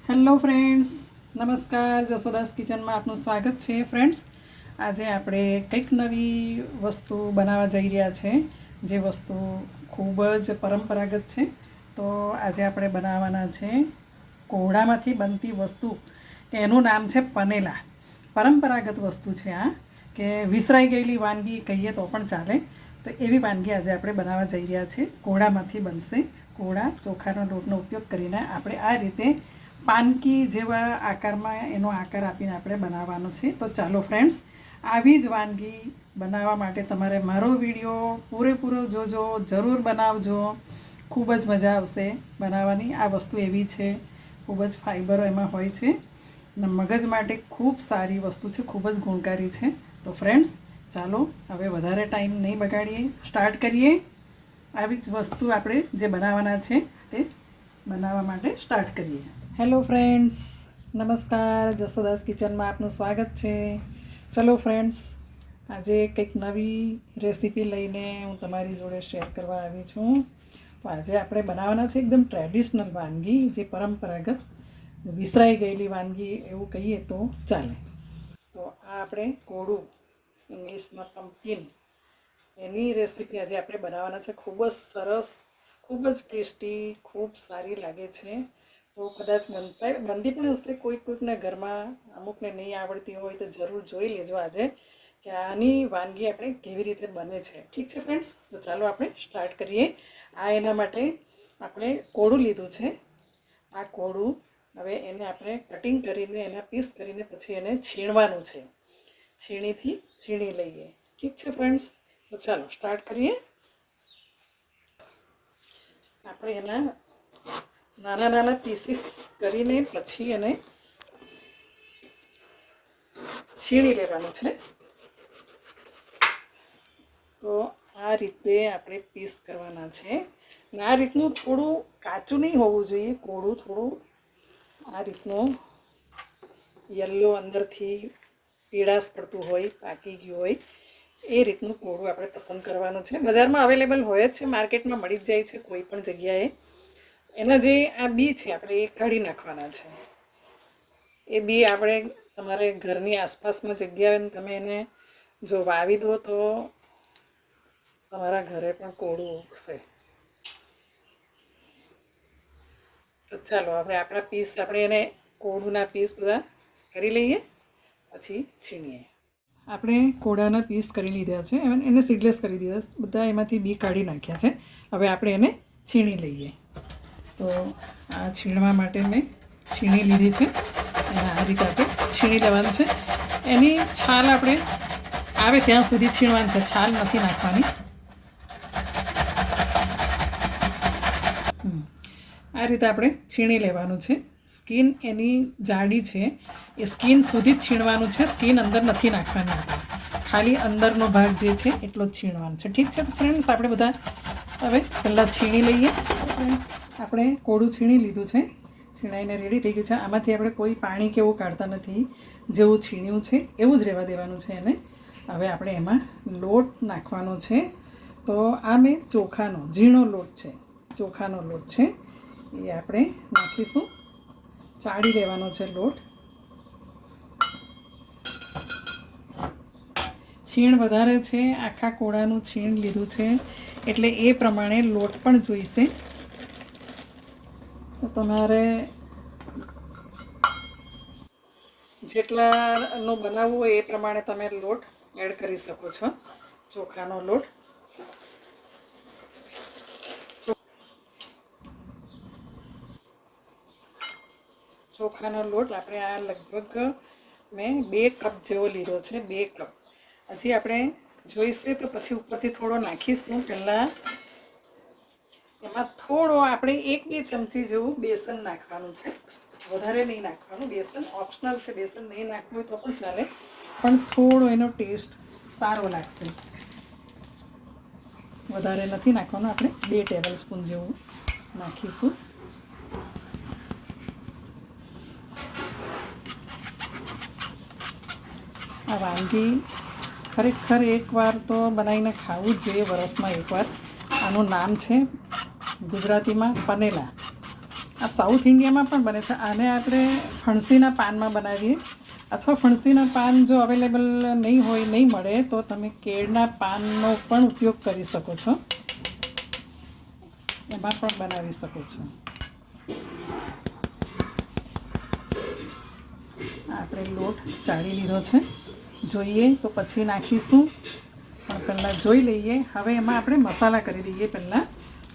Hello friends, નમસ્કાર. જસોદાસ કિચનમાં આપનું સ્વાગત છે. ફ્રેન્ડ્સ, આજે આપણે કંઈક નવી વસ્તુ બનાવવા જઈ રહ્યા છે, જે વસ્તુ ખૂબ જ પરંપરાગત છે. તો આજે આપણે બનાવવાના છે કોહડામાંથી બનતી વસ્તુ, એનું નામ છે પનેલા. પરંપરાગત વસ્તુ છે આ, કે વિસરાઈ ગયેલી વાનગી કહીએ તો પણ ચાલે. તો એવી વાનગી આજે આપણે બનાવવા જઈ રહ્યા છીએ. કોહડામાંથી બનશે. કોહડા ચોખાના લોટનો ઉપયોગ કરીને આપણે આ રીતે પાનકી જેવા આકારમાં એનો આકાર આપીને આપણે બનાવવાનો છે. તો ચાલો ફ્રેન્ડ્સ, આવી જ વાનગી બનાવવા માટે તમારે મારો વિડીયો પૂરેપૂરો જોજો, જરૂર બનાવજો. ખૂબ જ મજા આવશે બનાવવાની. આ વસ્તુ એવી છે, ખૂબ જ ફાઈબર એમાં હોય છે અને મગજ માટે ખૂબ સારી વસ્તુ છે, ખૂબ જ ગુણકારી છે. તો ફ્રેન્ડ્સ, ચાલો હવે વધારે ટાઈમ નહીં બગાડીએ, સ્ટાર્ટ કરીએ. આવી જ વસ્તુ આપણે જે બનાવવાના છે તે બનાવવા માટે સ્ટાર્ટ કરીએ. હેલો ફ્રેન્ડ્સ, નમસ્કાર. જસોદાસ કિચનમાં આપનું સ્વાગત છે. ચલો ફ્રેન્ડ્સ, આજે કંઈક નવી રેસીપી લઈને હું તમારી જોડે શેર કરવા આવી છું. તો આજે આપણે બનાવવાના છે એકદમ ટ્રેડિશનલ વાનગી, જે પરંપરાગત વિસરાઈ ગયેલી વાનગી એવું કહીએ તો ચાલે. તો આ આપણે કોળું, ઇંગ્લિશમાં પમ્પકિન, એની રેસીપી આજે આપણે બનાવવાના છે. ખૂબ જ સરસ, ખૂબ જ ટેસ્ટી, ખૂબ સારી લાગે છે. તો કદાચ બનતી પણ હશે કોઈકના ઘરમાં. અમુકને નહીં આવડતી હોય તો જરૂર જોઈ લેજો આજે કે આની વાનગી આપણે કેવી રીતે બને છે. ઠીક છે ફ્રેન્ડ્સ, તો ચાલો આપણે સ્ટાર્ટ કરીએ. આ એના માટે આપણે કોળું લીધું છે. આ કોળું હવે એને આપણે કટિંગ કરીને, એના પીસ કરીને પછી એને છીણવાનું છે. છીણીથી છીણી લઈએ. ઠીક છે ફ્રેન્ડ્સ, તો ચાલો સ્ટાર્ટ કરીએ. આપણે એના નાના નાના પીસીસ કરીને પછી એને છીણી લેવાનું છે. તો આ રીતે આપણે પીસ કરવાના છે. ને આ રીતનું થોડું કાચું નહીં હોવું જોઈએ. કોળું થોડું આ રીતનું યલો, અંદરથી પીળાશ પડતું હોય, પાકી ગયું હોય, એ રીતનું કોળું આપણે પસંદ કરવાનું છે. બજારમાં અવેલેબલ હોય જ છે, માર્કેટમાં મળી જ જાય છે કોઈ પણ જગ્યાએ. એના જે આ બી છે આપણે એ કાઢી નાખવાના છે. એ બી આપણે તમારે ઘરની આસપાસમાં જગ્યા હોય ને તમે એને જો વાવી દો તો તમારા ઘરે પણ કોળું ઉગશે. તો ચાલો હવે આપણા પીસ, આપણે એને કોળુના પીસ બધા કરી લઈએ, પછી છીણીએ. આપણે કોળાના પીસ કરી લીધા છે, એને સીડલેસ કરી દીધા બધા, એમાંથી બી કાઢી નાખ્યા છે. હવે આપણે એને છીણી લઈએ. તો આ છીણવા માટે મેં છીણી લીધી છે. અને આ રીતે આપણે છીણી લેવાનું છે. એની છાલ આપણે આવે ત્યાં સુધી છીણવાની છે, છાલ નથી નાખવાની. આ રીતે આપણે છીણી લેવાનું છે. સ્કિન એની જાડી છે, એ સ્કિન સુધી જ છીણવાનું છે. સ્કિન અંદર નથી નાખવાની, ખાલી અંદરનો ભાગ જે છે એટલો જ છીણવાનો છે. ઠીક છે ફ્રેન્ડ્સ, આપણે બધા હવે પહેલાં છીણી લઈએ. આપણે કોળું છીણી લીધું છે, છીણાઈને રેડી થઈ ગયું છે. આમાંથી આપણે કોઈ પાણી કે એવું કાઢતા નથી. જેવું છીણ્યું છે એવું જ રહેવા દેવાનું છે એને. હવે આપણે એમાં લોટ નાખવાનો છે. તો આ મેં ચોખાનો ઝીણો લોટ છે, ચોખાનો લોટ છે, એ આપણે નાખીશું. ચાળી લેવાનો છે લોટ. છીણ વધારે છે, આખા કોળાનું છીણ લીધું છે, એટલે એ પ્રમાણે લોટ પણ જોઈશે. તો તમારે જેટલાનું બનાવવું હોય એ પ્રમાણે તમે લોટ એડ કરી શકો છો. ચોખાનો લોટ, ચોખાનો લોટ આપણે આ લગભગ મેં 2 કપ જેવો લીધો છે. 2 કપ. હજી આપણે જોઈશે તો પછી ઉપરથી થોડો નાખીશું. પહેલાં એમાં થોડો આપણે 1-2 ચમચી જેવું બેસન નાખવાનું છે. વધારે નહીં નાખવાનું. બેસન ઓપ્શનલ છે, બેસન નહીં નાખવું હોય તો પણ ચાલે, પણ થોડો એનો ટેસ્ટ સારો લાગશે. વધારે નથી નાખવાનું. આપણે 2 ટેબલ સ્પૂન જેવું નાખીશું. આ વાનગી ખરેખર એકવાર તો બનાવીને ખાવું જ જોઈએ, વરસમાં એકવાર. આનું નામ છે ગુજરાતીમાં પનેલા. આ સાઉથ ઇન્ડિયામાં પણ બને છે. આને આપણે ફણસીના પાનમાં બનાવીએ, અથવા ફણસીના પાન જો અવેલેબલ નહીં મળે તો તમે કેળના પાનનો પણ ઉપયોગ કરી શકો છો, એમાં પણ બનાવી શકો છો. આપણે લોટ ચાળી લીધો છે, જોઈએ તો પછી નાખીશું, પણ પહેલાં જોઈ લઈએ. હવે એમાં આપણે મસાલા કરી દઈએ. પહેલાં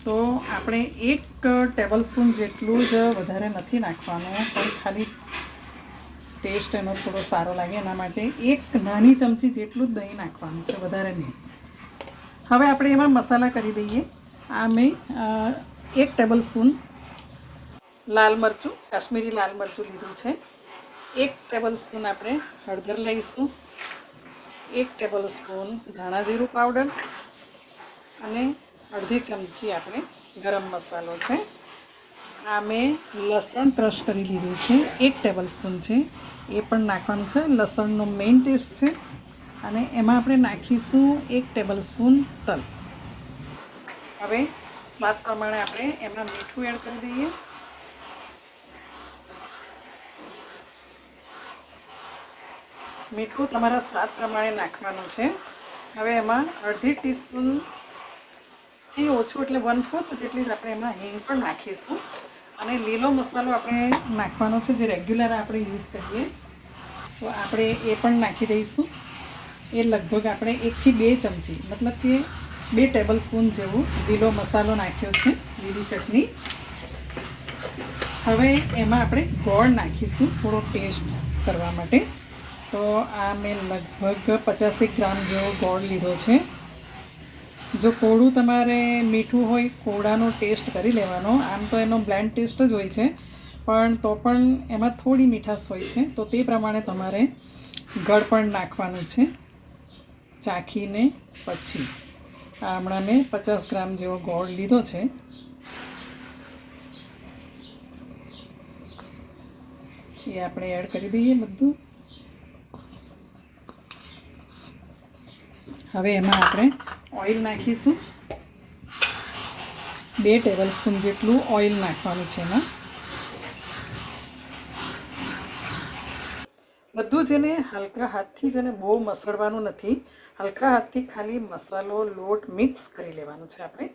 તો આપણે 1 ટેબલ સ્પૂન જેટલું જ, વધારે નથી નાખવાનું, પણ ખાલી ટેસ્ટ એનો થોડો સારો લાગે એના માટે 1 નાની ચમચી જેટલું જ દહીં નાખવાનું છે, વધારે નહીં. હવે આપણે એમાં મસાલા કરી દઈએ. આ મેં 1 ટેબલ સ્પૂન લાલ મરચું, કાશ્મીરી લાલ મરચું લીધું છે. 1 ટેબલ સ્પૂન આપણે હળદર લઈશું, 1 ટેબલ સ્પૂન ધાણા જીરું પાવડર, અને અડધી ચમચી આપણે ગરમ મસાલો છે. આ મેં લસણ ક્રશ કરી લીધું છે, 1 ટેબલ સ્પૂન છે, એ પણ નાખવાનું છે. લસણનો મેઇન ટેસ્ટ છે. અને એમાં આપણે નાખીશું 1 ટેબલ સ્પૂન તલ. હવે સ્વાદ પ્રમાણે આપણે એમાં મીઠું એડ કરી દઈએ. મીઠું તમારા સ્વાદ પ્રમાણે નાખવાનું છે. હવે એમાં અડધી ટીસ્પૂનથી ઓછું, એટલે 1/4 જેટલી જ આપણે એમાં હિંગ પણ નાખીશું. અને લીલો મસાલો આપણે નાખવાનો છે, જે રેગ્યુલર આપણે યુઝ કરીએ, તો આપણે એ પણ નાખી દઈશું. એ લગભગ આપણે 1 થી 2 ચમચી, મતલબ કે 2 ટેબલ સ્પૂન જેવું લીલો મસાલો નાખ્યો છે, લીલી ચટણી. હવે એમાં આપણે ગોળ નાખીશું, થોડો ટેસ્ટ કરવા માટે. તો આ મેં લગભગ 50 ગ્રામ જેવો ગોળ લીધો છે. જો કોળું તમારે મીઠું હોય, કોળાનો ટેસ્ટ કરી લેવાનો. આમ તો એનો બ્લેન્ડ ટેસ્ટ જ હોય છે, પણ તો પણ એમાં થોડી મીઠાશ હોય છે, તો તે પ્રમાણે તમારે ગળ પણ નાખવાનું છે, ચાખીને પછી. આ હમણાં મેં 50 ગ્રામ જેવો ગોળ લીધો છે. એ આપણે એડ કરી દઈએ બધું. હવે એમાં આપણે ઓઇલ નાખીશું. 2 ટેબલ સ્પૂન જેટલું ઓઇલ નાખવાનું છે એમાં. બધું જેને હલકા હાથથી, જેને બહુ મસળવાનું નથી, હલકા હાથથી ખાલી મસાલો લોટ મિક્સ કરી લેવાનું છે આપણે.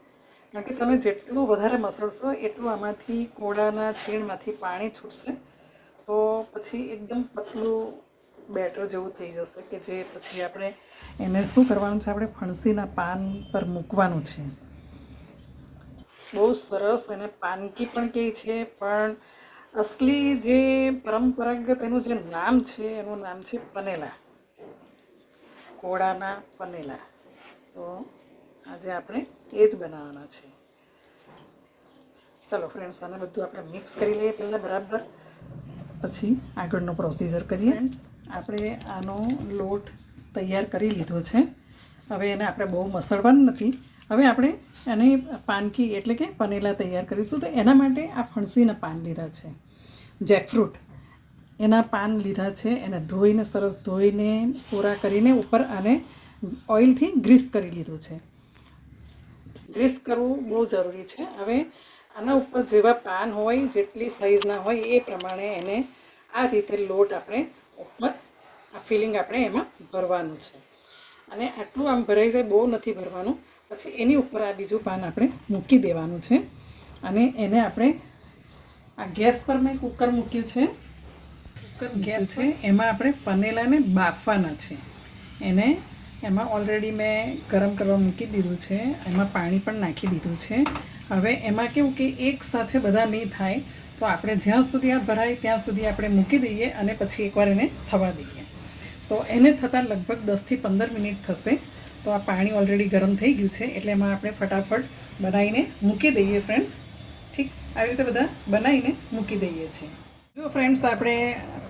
કારણ કે તમે જેટલું વધારે મસળશો એટલું આમાંથી કોળાના છીણમાંથી પાણી છૂટશે, તો પછી એકદમ પતલું બેટર જેવું થઈ જશે, કે જે પછી આપણે એને શું કરવાનું છે, આપણે ફણસીના પાન પર મૂકવાનું છે. બહુ સરસ એને પાનકી પણ કહે છે, પણ અસલી જે પરંપરાગત એનું જે નામ છે, એનું નામ છે પનેલા, કોળાના પનેલા. તો આજે આપણે એ જ બનાવવાના છે. ચલો ફ્રેન્ડ્સ, આને બધું આપણે મિક્સ કરી લઈએ પહેલાં બરાબર, પછી આગળનો પ્રોસીજર કરીએ. ફ્રેન્ડ્સ, આપણે આનો લોટ તૈયાર કરી લીધો છે. હવે એને આપણે બહુ મસળવાનું નથી. હવે આપણે એને પાનકી એટલે કે પનેલા તૈયાર કરીશું. તો એના માટે આ ફણસીના પાન લીધા છે, જેકફ્રૂટ એના પાન લીધા છે. એને ધોઈને, સરસ ધોઈને, પૂરા કરીને ઉપર આને ઓઇલથી ગ્રીસ કરી લીધું છે. ગ્રીસ કરવું બહુ જરૂરી છે. હવે આના ઉપર જેવા પાન હોય, જેટલી સાઇઝના હોય એ પ્રમાણે એને આ રીતે લોટ આપણે ઉપર આ ફિલિંગ આપણે એમાં ભરવાનું છે. અને આટલું આમ ભરાઈ જાય, બહુ નથી ભરવાનું. પછી એની ઉપર આ બીજું પાન આપણે મૂકી દેવાનું છે. અને એને આપણે આ ગેસ પર મેં કુકર મૂક્યું છે. કુકર ગેસ છે, એમાં આપણે પનેલાને બાફવાના છે. એને એમાં ઓલરેડી મેં ગરમ કરવા મૂકી દીધું છે. એમાં પાણી પણ નાખી દીધું છે. હવે એમાં કેવું કે એક સાથે બધા નહીં થાય, તો આપણે જ્યાં સુધી આ ભરાય ત્યાં સુધી આપણે મૂકી દઈએ, અને પછી એકવાર એને થવા દઈએ. તો એને થતાં લગભગ 10 થી 15 મિનિટ થશે. તો આ પાણી ઓલરેડી ગરમ થઈ ગયું છે, એટલે એમાં આપણે ફટાફટ બનાવીને મૂકી દઈએ ફ્રેન્ડ્સ. ઠીક, આવી રીતે બધા બનાવીને મૂકી દઈએ છીએ. જો ફ્રેન્ડ્સ, આપણે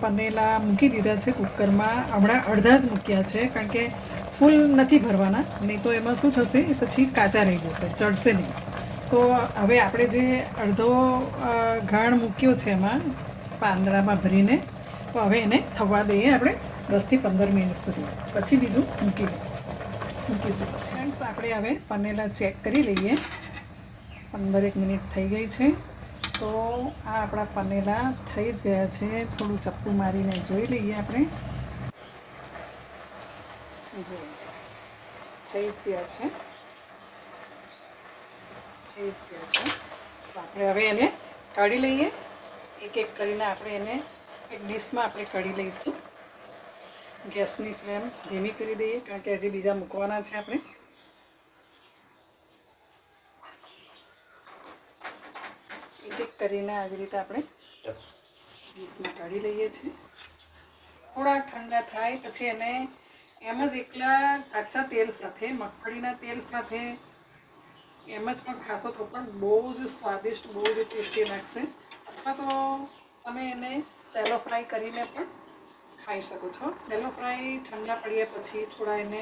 પનેલા મૂકી દીધા છે કુકરમાં. હમણાં અડધા જ મૂક્યા છે, કારણ કે ફૂલ નથી ભરવાના, નહીં તો એમાં શું થશે, પછી કાચા રહી જશે, ચડશે નહીં. તો હવે આપણે જે અડધો ઘાણ મૂક્યો છે એમાં પાંદડામાં ભરીને, તો હવે એને થવા દઈએ આપણે 10 થી 15 મિનિટ સુધી. પછી બીજું મૂકીશું. ફ્રેન્ડ્સ, આપણે હવે પનેલા ચેક કરી લઈએ. 15 મિનિટ થઈ ગઈ છે. તો આ આપણા પનેલા થઈ જ ગયા છે. થોડું ચપ્પુ મારીને જોઈ લઈએ આપણે. જો થઈ જ ગયા છે. તો આપણે હવે એને કાઢી લઈએ. એક એક કરીને આપણે એને એક ડીશમાં આપણે કાઢી લઈશું. ગેસની ફ્લેમ ધીમી કરી દઈએ, કારણ કે હજી બીજા મૂકવાના છે આપણે. એક એક કરીને આવી રીતે આપણે ડીશમાં કાઢી લઈએ છીએ. થોડા ઠંડા થાય પછી એને એમ જ એકલા કાચા તેલ સાથે, મગફળીના તેલ સાથે એમ જ પણ ખાશો તો પણ બહુ જ સ્વાદિષ્ટ, બહુ જ ટેસ્ટી લાગશે. અથવા તો તમે એને સેલો ફ્રાય કરીને પણ ખાઈ શકો છો. સેલો ફ્રાય ઠંડા પડ્યા પછી થોડા એને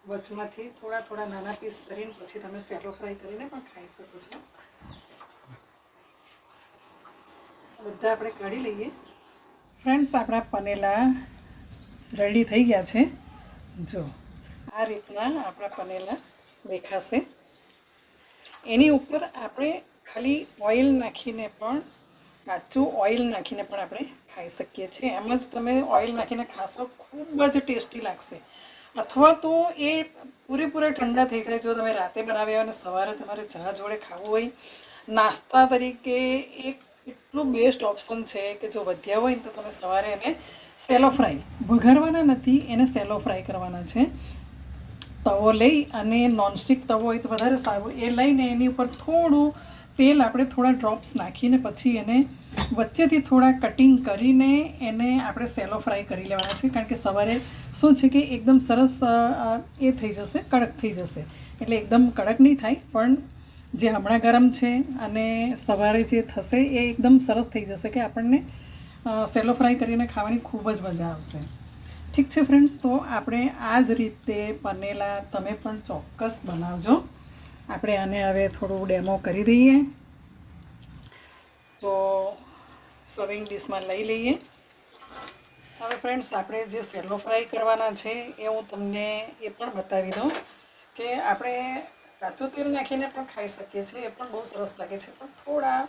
વચમાંથી થોડા નાના પીસ કરીને પછી તમે સેલો ફ્રાય કરીને પણ ખાઈ શકો છો. બધા આપણે કાઢી લઈએ. ફ્રેન્ડ્સ, આપણા પનેલા રેડી થઈ ગયા છે. જો આ રીતના આપણા પનેલા દેખાશે. એની ઉપર આપણે ખાલી ઓઇલ નાખીને પણ, કાચું ઓઇલ નાખીને પણ આપણે ખાઈ શકીએ છીએ. એમ જ તમે ઓઇલ નાખીને ખાશો, ખૂબ જ ટેસ્ટી લાગશે. અથવા તો એ પૂરેપૂરા ઠંડા થઈ જાય. જો તમે રાતે બનાવ્યા હોય અને સવારે તમારે ચા જોડે ખાવું હોય, નાસ્તા તરીકે એક એટલું બેસ્ટ ઓપ્શન છે કે જો વધ્યા હોય ને તો તમે સવારે એને સેલો ફ્રાય, વઘારવાના નથી, એને સેલો ફ્રાય કરવાના છે. તવો લઈ અને નોનસ્ટિક તવો હોય તો વધારે સારું. એ લઈને એની ઉપર થોડું તેલ આપણે થોડા ડ્રોપ્સ નાખીને પછી એને વચ્ચેથી થોડા કટિંગ કરીને એને આપણે સેલો ફ્રાય કરી લેવાના છે. કારણ કે સવારે શું છે કે એકદમ સરસ એ થઈ જશે, કડક થઈ જશે. એટલે એકદમ કડક નહીં થાય, પણ જે હમણાં ગરમ છે અને સવારે જે થશે એ એકદમ સરસ થઈ જશે કે આપણને સેલો ફ્રાય કરીને ખાવાની ખૂબ જ મજા આવશે. ઠીક છે ફ્રેન્ડ્સ, તો આપણે આ જ રીતે પનેલા તમે પણ ચોક્કસ બનાવજો. આપણે આને હવે થોડું ડેમો કરી દઈએ. તો સર્વિંગ ડીશમાં લઈ લઈએ. હવે ફ્રેન્ડ્સ, આપણે જે સેલો ફ્રાય કરવાના છે એ હું તમને એ પણ બતાવી દઉં કે આપણે કાચું તેલ નાખીને પણ ખાઈ શકીએ છીએ. એ પણ બહુ સરસ લાગે છે. પણ થોડા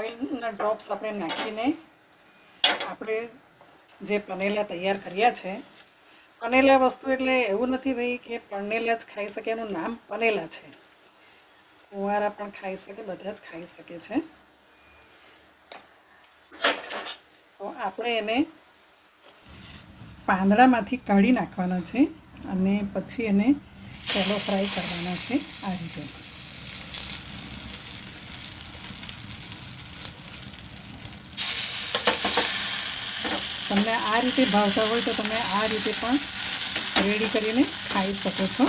ઓઇલના ડ્રોપ્સ આપણે નાખીને આપણે જે પનેલા તૈયાર કર્યા છે, પનેલા વસ્તુ એટલે એવું નથી ભાઈ કે પનેલા જ ખાઈ શકે. એનું નામ પનેલા છે. કુંવારા પણ ખાઈ શકે, બધા જ ખાઈ શકે છે. તો આપણે એને પાંદડામાંથી કાઢી નાખવાના છે અને પછી એને સેલો ફ્રાય કરવાના છે આ રીતે. તમને આ રીતે ભાવતા હોય તો તમે આ રીતે પણ રેડી કરીને ખાઈ શકો છો.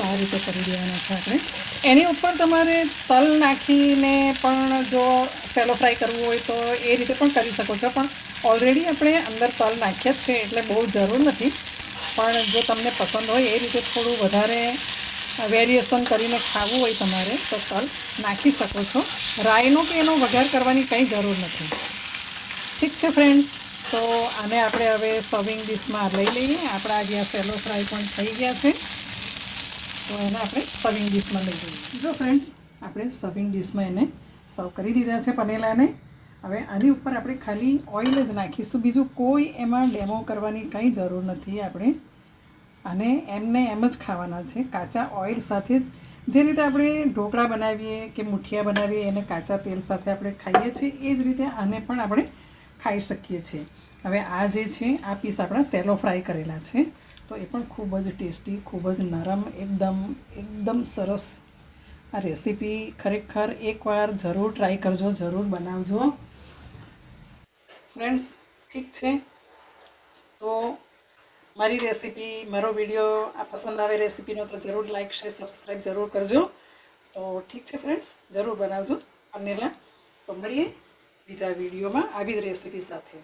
આ રીતે કરી દેવાના છે આપણે. એની ઉપર તમારે તલ નાખીને પણ જો સેલો ફ્રાય કરવું હોય તો એ રીતે પણ કરી શકો છો. પણ ઓલરેડી આપણે અંદર તલ નાખ્યા જ છે એટલે બહુ જરૂર નથી. પણ જો તમને પસંદ હોય એ રીતે થોડું વધારે વેરિએશન કરીને ખાવું હોય તમારે તો તલ નાખી શકો છો. રાઈનો કે એનો વઘાર કરવાની કંઈ જરૂર નથી. ઠીક છે ફ્રેન્ડ્સ, તો આને આપણે હવે સર્વિંગ ડીશમાં લઈ લઈએ. આપણા જ્યાં સેલો ફ્રાય પણ થઈ ગયા છે તો એને આપણે સર્વિંગ ડીશમાં લઈ લઈએ. જો ફ્રેન્ડ્સ, આપણે સર્વિંગ ડીશમાં એને સર્વ કરી દીધા છે પનેલાને. હવે આની ઉપર આપણે ખાલી ઓઇલ જ નાખીશું. બીજું કોઈ એમાં ડેમો કરવાની કંઈ જરૂર નથી. આપણે આને એમને એમ જ ખાવાના છે, કાચા ઓઇલ સાથે જ. જે રીતે આપણે ઢોકળા બનાવીએ કે મુઠિયા બનાવીએ એને કાચા તેલ સાથે આપણે ખાઈએ છીએ, એ જ રીતે આને પણ આપણે ખાઈ શકીએ છીએ. હવે આ જે છે આ પીસ આપણા સેલો ફ્રાય કરેલા છે, તો એ પણ ખૂબ જ ટેસ્ટી, ખૂબ જ નરમ, એકદમ સરસ. આ રેસીપી ખરેખર એકવાર જરૂર ટ્રાય કરજો, જરૂર બનાવજો ફ્રેન્ડ્સ. ઠીક છે, તો મારી રેસીપી, મારો વિડીયો આ પસંદ આવે રેસીપીનો તો જરૂર લાઈક, શેર, સબસ્ક્રાઈબ જરૂર કરજો. તો ઠીક છે ફ્રેન્ડ્સ, જરૂર બનાવજો પનેલા. તો મળીએ બીજા વિડીયોમાં આવી જ રેસીપી સાથે.